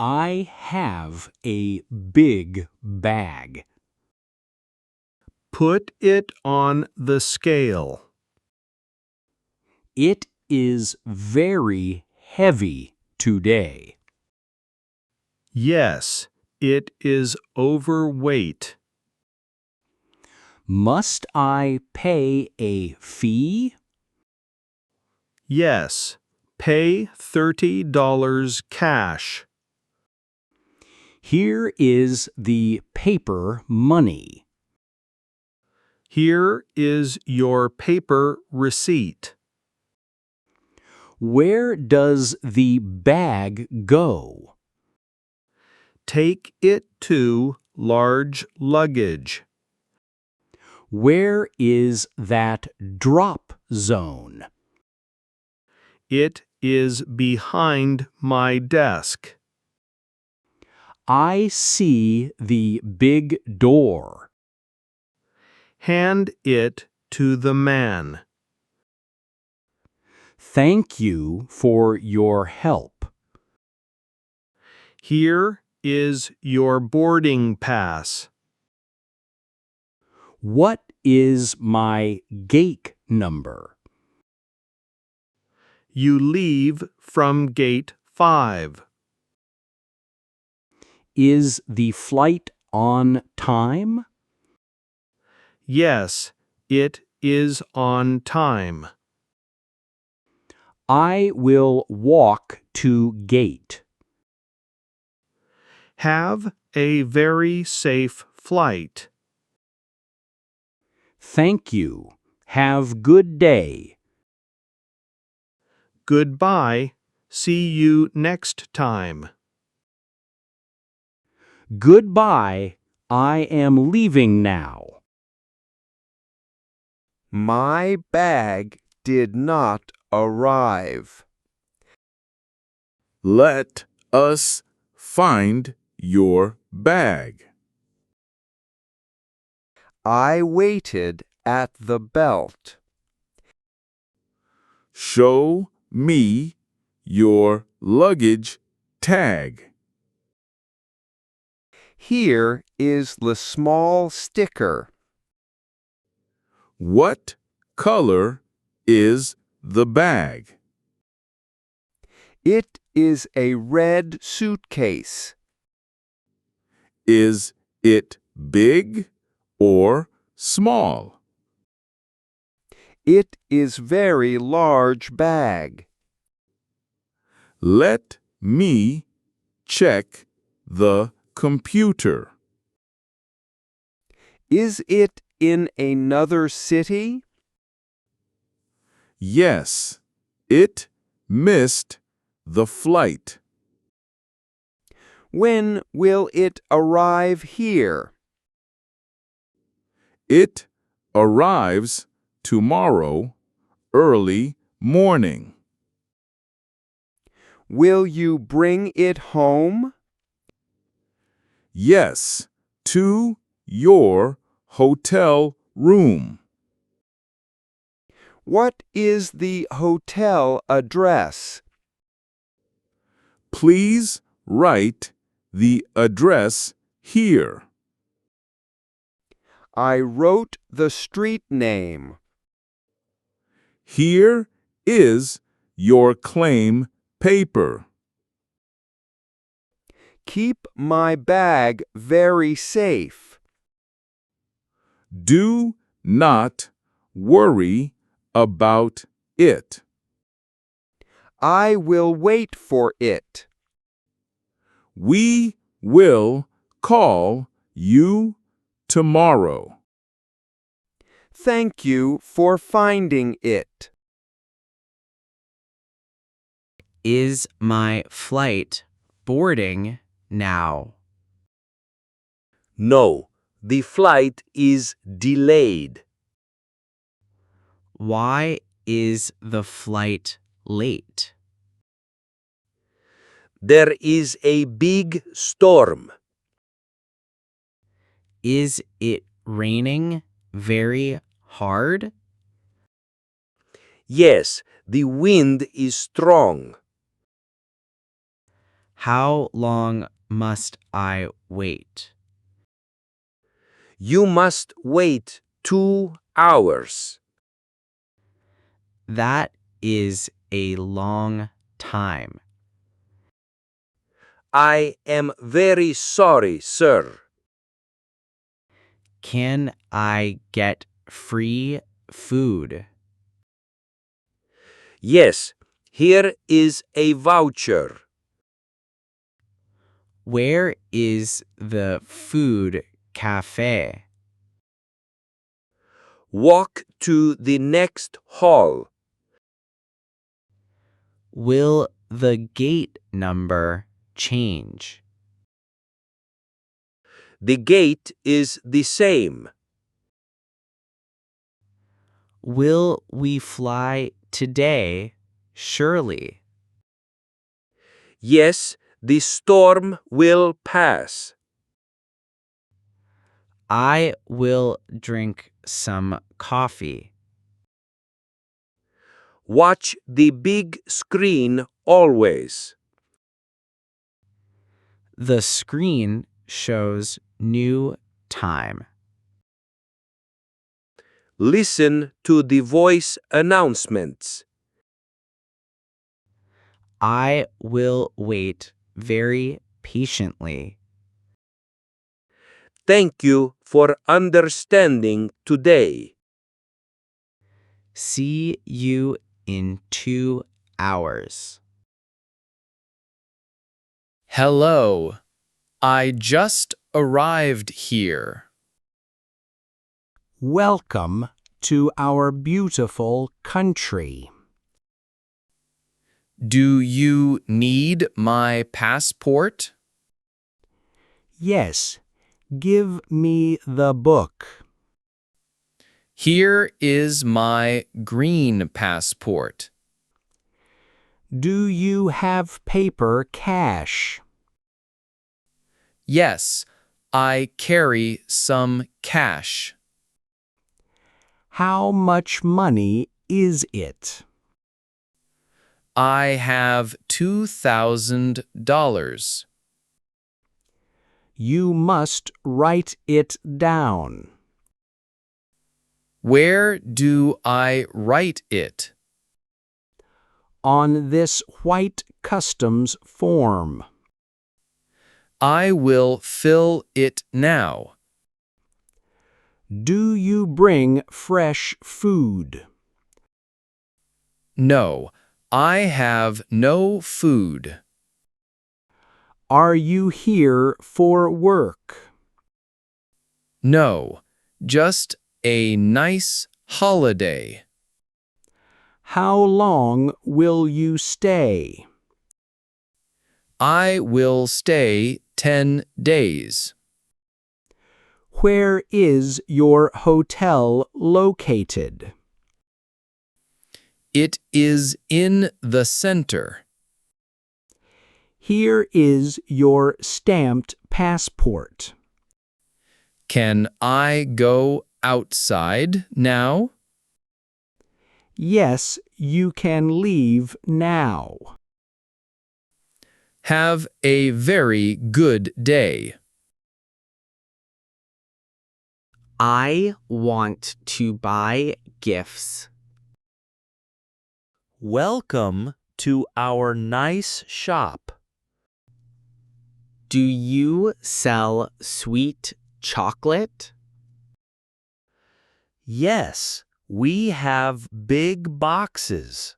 I have a big bag. Put it on the scale. It is very heavy today. Yes, it is overweight. Must I pay a fee? Yes, pay $30 cash. Here is the paper money. Here is your paper receipt. Where does the bag go? Take it to large luggage. Where is that drop zone? It is behind my desk. I see the big door. Hand it to the man. Thank you for your help. Here is your boarding pass. What is my gate number? You leave from gate 5. Is the flight on time? Yes, it is on time. I will walk to gate. Have a very safe flight. Thank you. Have good day. Goodbye. See you next time. Goodbye. I am leaving now. My bag did not arrive. Let us find your bag. I waited at the belt. Show me your luggage tag. Here is the small sticker. What color is the bag? It is a red suitcase. Is it big or small? It is very large bag. Let me check the computer. Is it in another city? Yes, it missed the flight. When will it arrive here? It arrives tomorrow early morning. Will you bring it home? Yes, to your hotel room. What is the hotel address? Please write the address here. I wrote the street name. Here is your claim paper. Keep my bag very safe. Do not worry about it. I will wait for it. We will call you tomorrow. Thank you for finding it. Is my flight boarding now? No, the flight is delayed. Why is the flight late? There is a big storm. Is it raining very hard? Yes, the wind is strong. How long must I wait? You must wait 2 hours. That is a long time. I am very sorry, sir. Can I get free food? Yes, here is a voucher. Where is the food cafe? Walk to the next hall. Will the gate number change? The gate is the same. Will we fly today? Surely. Yes, the storm will pass. I will drink some coffee. Watch the big screen always. The screen shows new time. Listen to the voice announcements. I will wait very patiently. Thank you for understanding today. See you in 2 hours. Hello, I just arrived here. Welcome to our beautiful country. Do you need my passport? Yes, give me the book. Here is my green passport. Do you have paper cash? Yes, I carry some cash. How much money is it? I have $2,000. You must write it down. Where do I write it? On this white customs form. I will fill it now. Do you bring fresh food? No, I have no food. Are you here for work? No, just a nice holiday. How long will you stay? I will stay 10 days. Where is your hotel located? It is in the center. Here is your stamped passport. Can I go outside now? Yes, you can leave now. Have a very good day. I want to buy gifts. Welcome to our nice shop. Do you sell sweet chocolate? Yes, we have big boxes.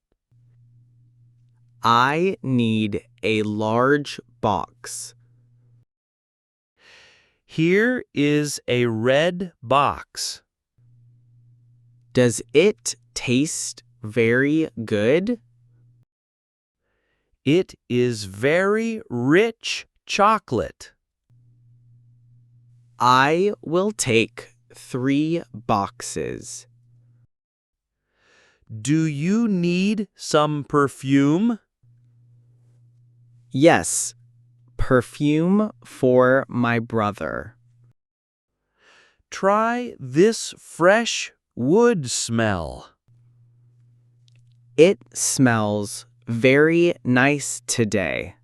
I need a large box. Here is a red box. Does it taste very good? It is very rich chocolate. I will take 3 boxes. Do you need some perfume? Yes, perfume for my brother. Try this fresh wood smell. It smells very nice today.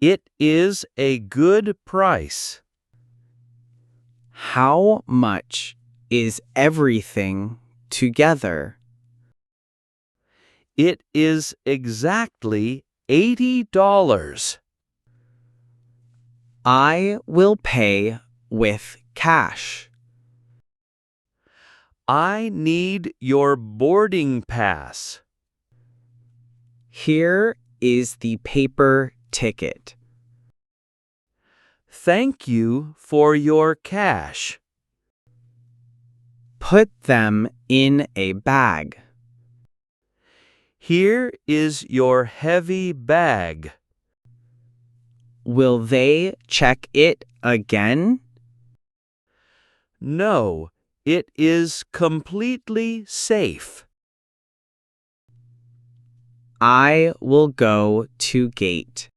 It is a good price. How much is everything together? It is exactly $80. I will pay with cash. I need your boarding pass. Here is the paper ticket. Thank you for your cash. Put them in a bag. Here is your heavy bag. Will they check it again? No, it is completely safe. I will go to gate.